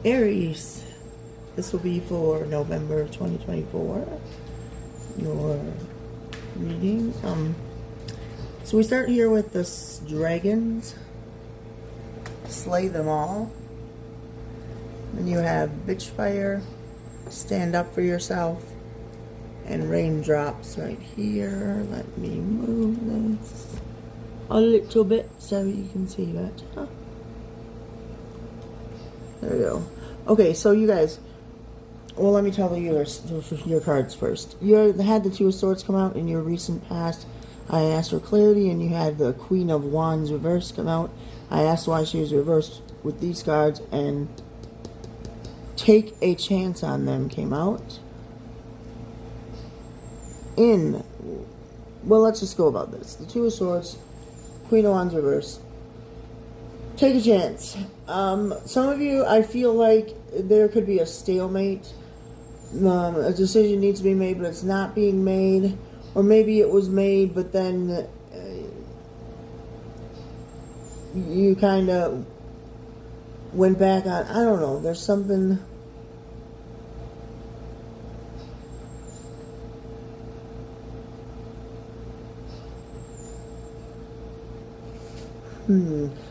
Aries, this will be for November 2024. Your reading. So we start here with the dragons. Slay them all. Then you have bitch fire, stand up for yourself, and raindrops right here. Let me move this a little bit so you can see that. There we go. Okay, so you guys, well, let me tell you your cards first. You had the Two of Swords come out in your recent past. I asked for clarity, and you had the Queen of Wands reversed come out. I asked why she was reversed with these cards, and take a chance on them came out. Well, let's just go about this. The Two of Swords, Queen of Wands reverse. Take a chance. Some of you, I feel like there could be a stalemate. A decision needs to be made, but it's not being made. Or maybe it was made, but then you kind of went back on. I don't know. There's something.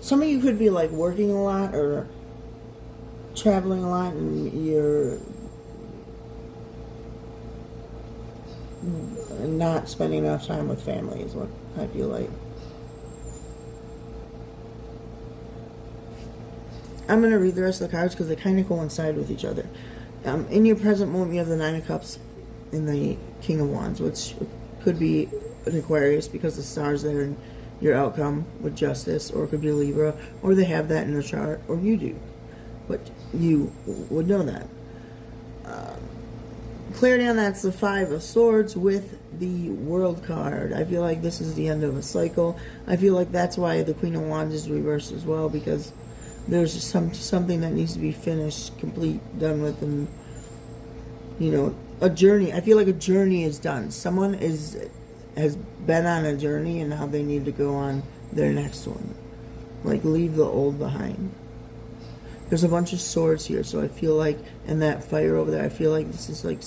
Some of you could be like working a lot or traveling a lot, and you're not spending enough time with family is what I feel like. I'm going to read the rest of the cards because they kind of coincide with each other. In your present moment, you have the Nine of Cups and the King of Wands, which could be an Aquarius because the stars there and your outcome with Justice, or it could be Libra, or they have that in the chart, or you do. But you would know that. Clarity on that's the Five of Swords with the World card. I feel like this is the end of a cycle. I feel like that's why the Queen of Wands is reversed as well, because there's something that needs to be finished, complete, done with, and a journey. I feel like a journey is done. Someone has been on a journey, and now they need to go on their next one. Like, leave the old behind. There's a bunch of swords here, so I feel like, and that fire over there, I feel like this is like,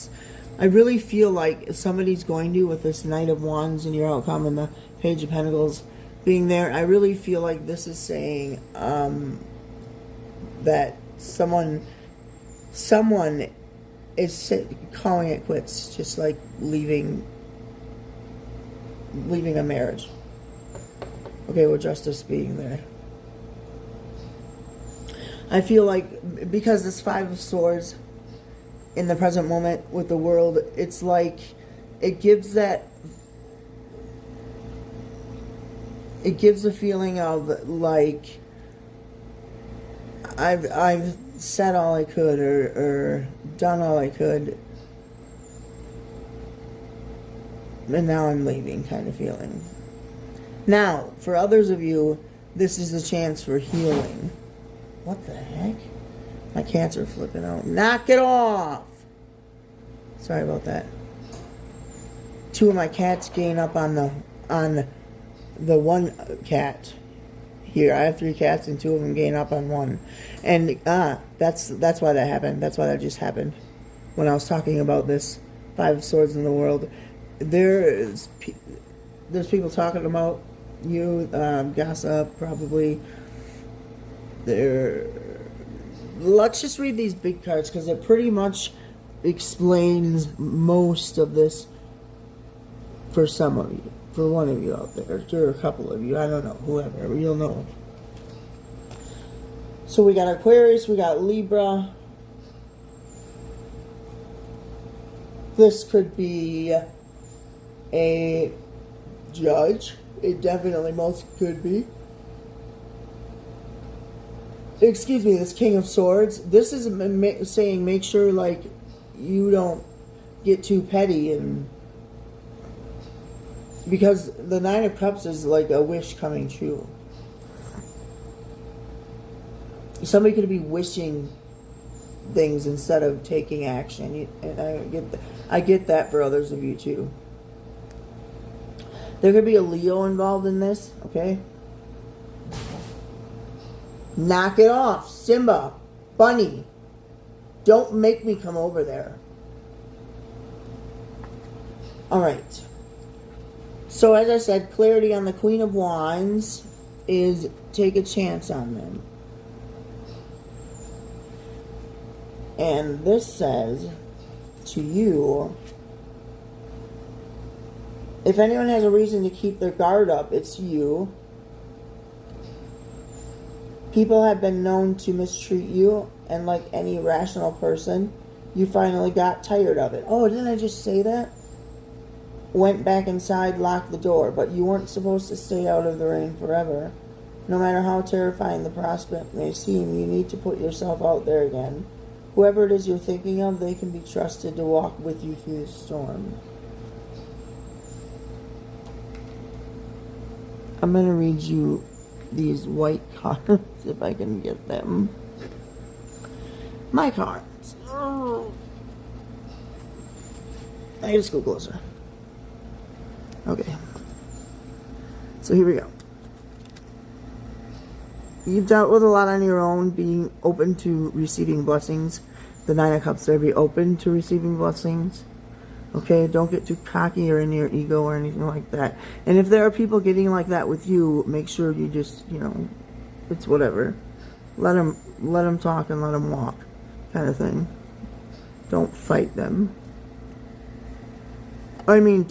I really feel like somebody's going to, with this Knight of Wands and your outcome and the Page of Pentacles being there, I really feel like this is saying that someone is calling it quits, just like leaving a marriage. Okay, with Justice being there. I feel like because this Five of Swords in the present moment with the World, it's like it gives a feeling of like I've said all I could or done all I could, and now I'm leaving kind of feeling. Now, for others of you, this is a chance for healing. What the heck? My cats are flipping out. Knock it off! Sorry about that. Two of my cats gain up on the one cat. Here, I have 3 cats, and 2 of them gain up on one. And that's why that happened. That's why that just happened. When I was talking about this Five of Swords in the World, there's people talking about you, gossip, probably. Let's just read these big cards because it pretty much explains most of this for some of you, for one of you out there, or a couple of you, I don't know, whoever, you'll know. So we got Aquarius, we got Libra. This could be a judge. It definitely most could be. Excuse me, this King of Swords. This is saying make sure, like, you don't get too petty, and because the Nine of Cups is like a wish coming true. Somebody could be wishing things instead of taking action, and I get that for others of you too. There could be a Leo involved in this, okay? Knock it off, Simba, Bunny. Don't make me come over there. All right. So as I said, clarity on the Queen of Wands is take a chance on them. And this says to you, if anyone has a reason to keep their guard up, it's you. People have been known to mistreat you, and like any rational person, you finally got tired of it. Oh, didn't I just say that? Went back inside, locked the door, but you weren't supposed to stay out of the rain forever. No matter how terrifying the prospect may seem, you need to put yourself out there again. Whoever it is you're thinking of, they can be trusted to walk with you through the storm. I'm going to read you these white cards if I can get them. My cards. Oh. I gotta go closer. Okay. So here we go. You've dealt with a lot on your own, being open to receiving blessings. The Nine of Cups there, be open to receiving blessings. Okay, don't get too cocky or in your ego or anything like that. And if there are people getting like that with you, make sure you just, it's whatever. Let them talk and let them walk, kind of thing. Don't fight them. I mean,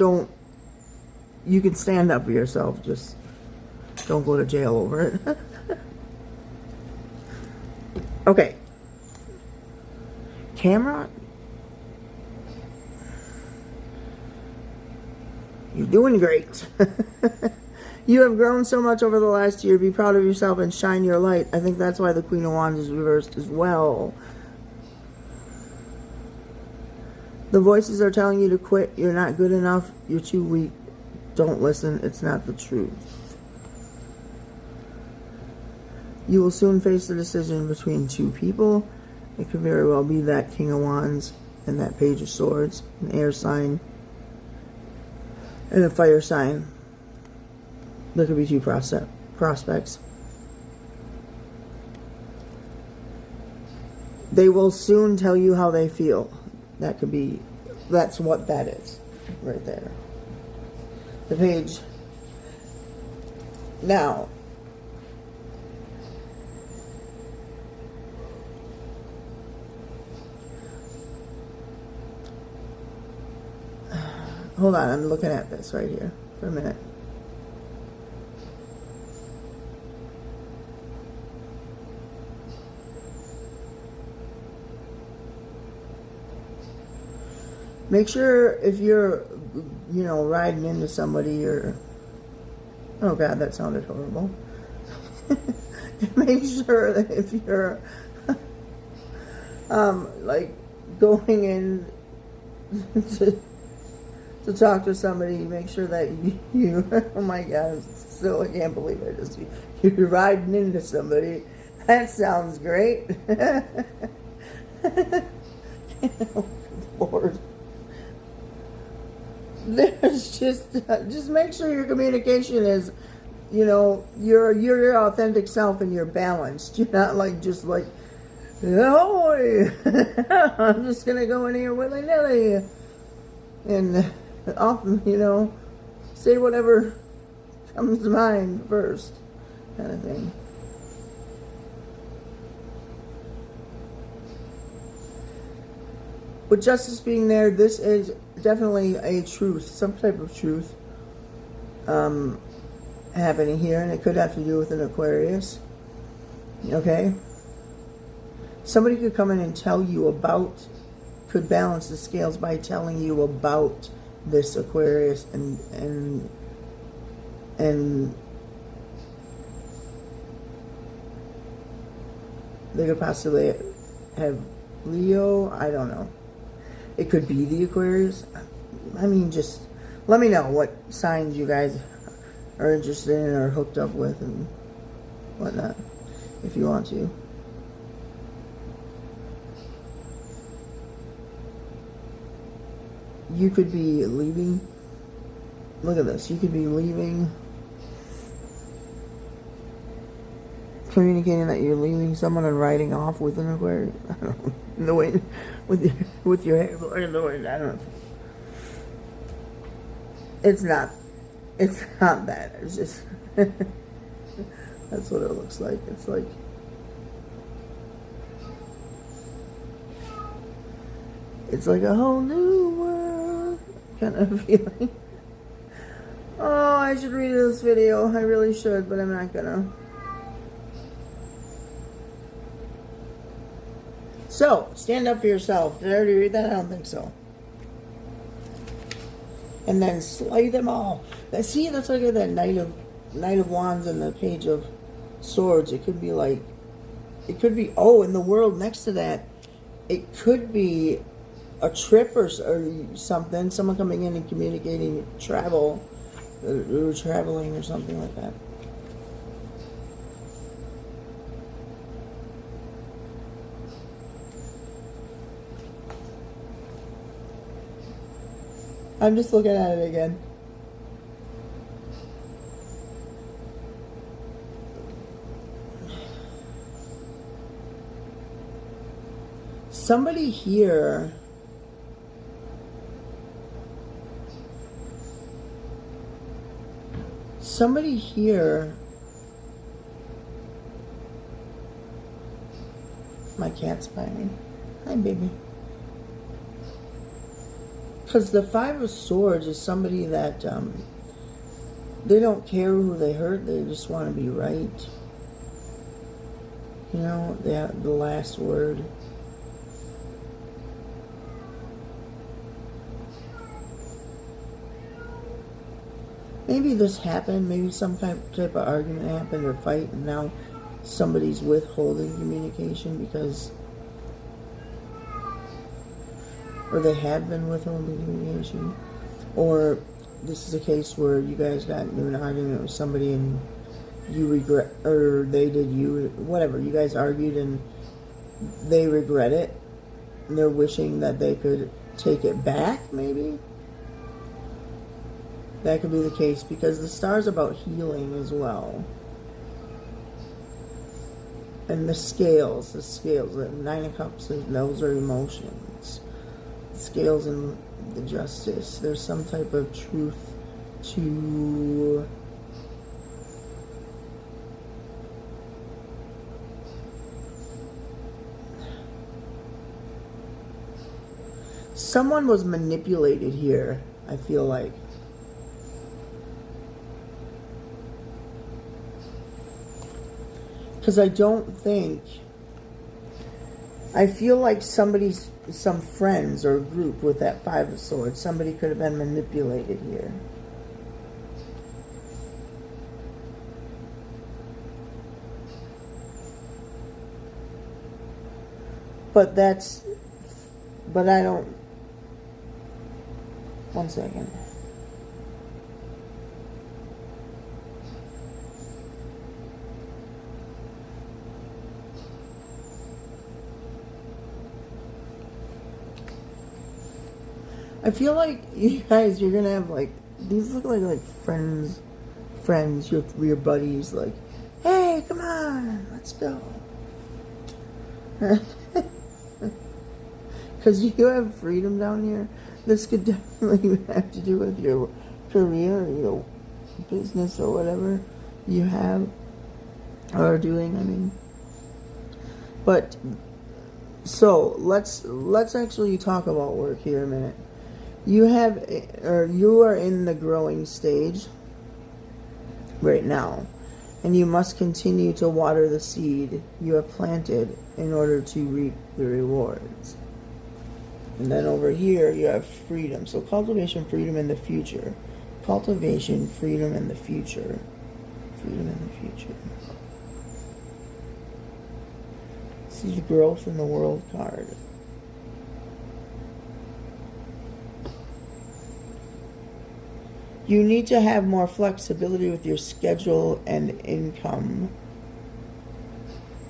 you can stand up for yourself, just don't go to jail over it. Okay. Camera, you're doing great. You have grown so much over the last year. Be proud of yourself and shine your light. I think that's why the Queen of Wands is reversed as well. The voices are telling you to quit. You're not good enough. You're too weak. Don't listen. It's not the truth. You will soon face the decision between two people. It could very well be that King of Wands and that Page of Swords, an air sign and a fire sign. There could be two prospects. They will soon tell you how they feel. That's what that is right there. The Page. Now, hold on, I'm looking at this right here for a minute. Make sure if you're, riding into somebody or, oh God, that sounded horrible. Make sure that if you're, going in to talk to somebody, make sure that you oh my God, still I can't believe you're riding into somebody. That sounds great. Lord. There's just make sure your communication is, your authentic self and you're balanced. You're not oh, I'm just gonna go in here willy-nilly and often, say whatever comes to mind first, kind of thing. With justice being there, this is definitely a truth, some type of truth happening here, and it could have to do with an Aquarius. Okay? Somebody could come in and tell you could balance the scales by telling you about this Aquarius and they could possibly have Leo, I don't know. It could be the Aquarius. I mean, just let me know what signs you guys are interested in or hooked up with and whatnot, if you want to. You could be leaving. Look at this. You could be leaving communicating that you're leaving someone and riding off with an Aquarius. I don't know. The way with your hair blowing the wind. I don't know. It's not that. It's just that's what it looks like. It's like a whole new world kind of feeling. Oh, I should read this video. I really should, but I'm not gonna. So, stand up for yourself. Did I already read that? I don't think so. And then slay them all. See, that's like that Knight of Wands and the Page of Swords. It could be in the world next to that, it could be a trip or something. Someone coming in and communicating travel, or traveling or something like that. I'm just looking at it again. Somebody here my cat's by me. Hi, baby. Because the Five of Swords is somebody that they don't care who they hurt, they just want to be right. You know, they have the last word. Maybe this happened, maybe some type of argument happened or fight, and now somebody's withholding communication because, or they have been withholding communication, or this is a case where you guys got into an argument with somebody and you regret, or they did you, whatever, you guys argued and they regret it, and they're wishing that they could take it back, maybe? That could be the case, because the star's about healing as well. And the scales, the Nine of Cups, those are emotions. The scales and the justice. There's some type of truth to someone was manipulated here, I feel like. Because I feel like some friends or group with that Five of Swords, somebody could have been manipulated here. But I don't, one second. I feel like you guys, you're gonna have like, these look like friends, your buddies, like, hey, come on, let's go. Because you have freedom down here. This could definitely have to do with your career or your business or whatever you have or are doing, I mean. But, so, let's actually talk about work here a minute. You are in the growing stage right now, and you must continue to water the seed you have planted in order to reap the rewards. And then over here you have freedom. So cultivation, freedom in the future. Cultivation, freedom in the future. Freedom in the future. See the growth in the world card. You need to have more flexibility with your schedule and income.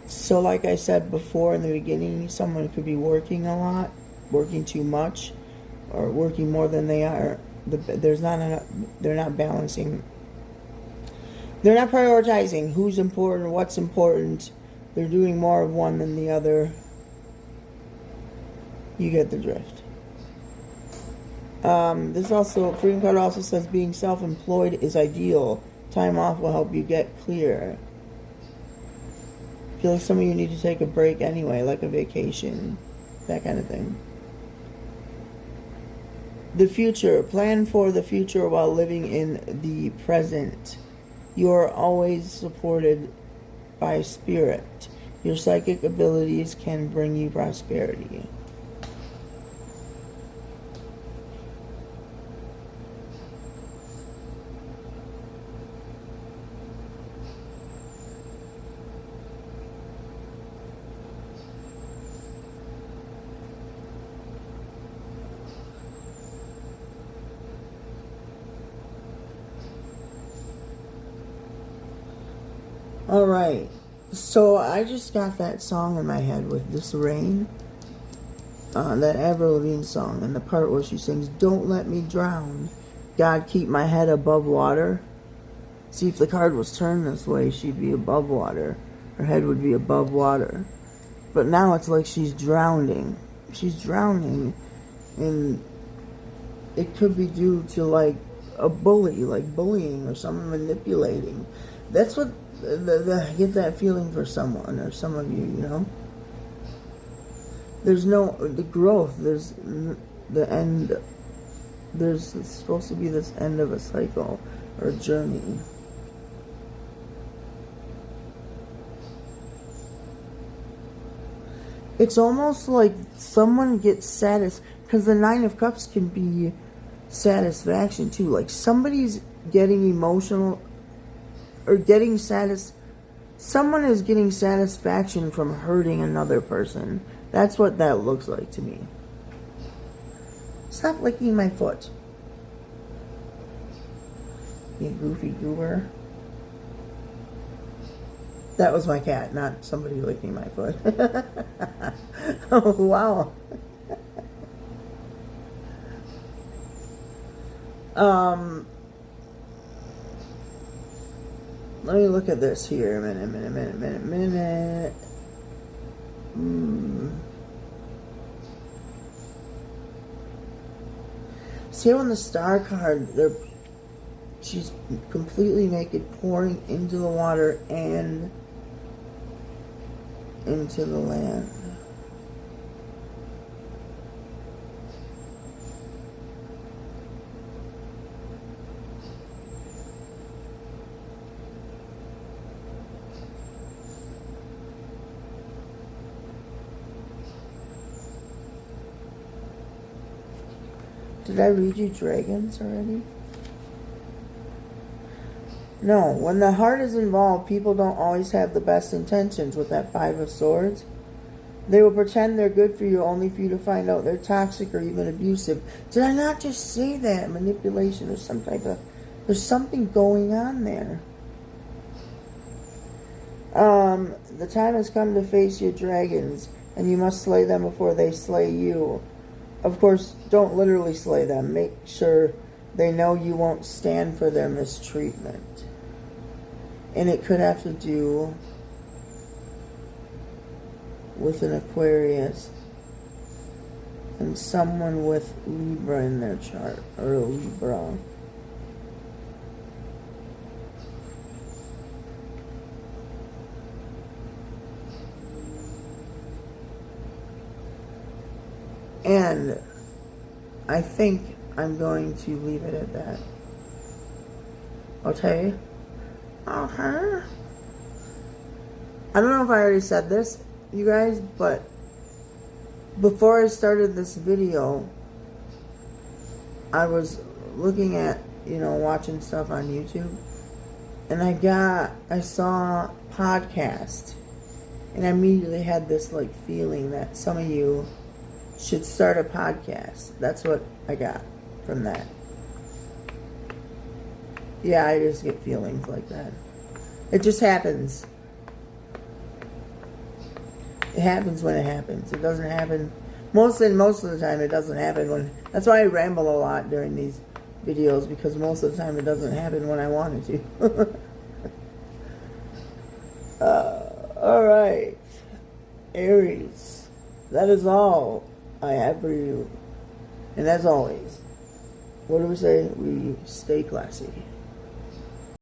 So like I said before in the beginning, someone could be working a lot, working too much, or working more than they are. They're not balancing. They're not prioritizing who's important, what's important. They're doing more of one than the other. You get the drift. This also, Freedom card also says being self-employed is ideal. Time off will help you get clear. I feel like some of you need to take a break anyway, like a vacation, that kind of thing. The future. Plan for the future while living in the present. You are always supported by spirit. Your psychic abilities can bring you prosperity. Alright, so I just got that song in my head with This Rain, that Avril Lavigne song, and the part where she sings, "Don't let me drown, God keep my head above water." See, if the card was turned this way, she'd be above water. Her head would be above water. But now it's like she's drowning. She's drowning, and it could be due to like a bully, like bullying or someone manipulating. That's what I get that feeling for someone or some of you, you know. There's no the growth. There's the end. There's supposed to be this end of a cycle or a journey. It's almost like someone gets because the Nine of Cups can be satisfaction too. Like somebody's getting emotional or getting someone is getting satisfaction from hurting another person. That's what that looks like to me. Stop licking my foot, you goofy goober. That was my cat, not somebody licking my foot. Oh, wow. Let me look at this here. Minute. See on the Star card, she's completely naked, pouring into the water and into the land. Did I read you dragons already? No, when the heart is involved, people don't always have the best intentions with that Five of Swords. They will pretend they're good for you only for you to find out they're toxic or even abusive. Did I not just say that? Manipulation or some type of... There's something going on there. The time has come to face your dragons, and you must slay them before they slay you. Of course, don't literally slay them. Make sure they know you won't stand for their mistreatment. And it could have to do with an Aquarius and someone with Libra in their chart, or a Libra. And I think I'm going to leave it at that. Okay? Okay. I don't know if I already said this, you guys, but before I started this video, I was looking at, watching stuff on YouTube, and I saw podcast, and I immediately had this feeling that some of you should start a podcast. That's what I got from that. Yeah, I just get feelings like that. It just happens. It happens when it happens. It doesn't happen most of the time. It doesn't happen when. That's why I ramble a lot during these videos, because most of the time it doesn't happen when I want it to. All right, Aries. That is all I have for you. And as always, what do we say? We stay classy.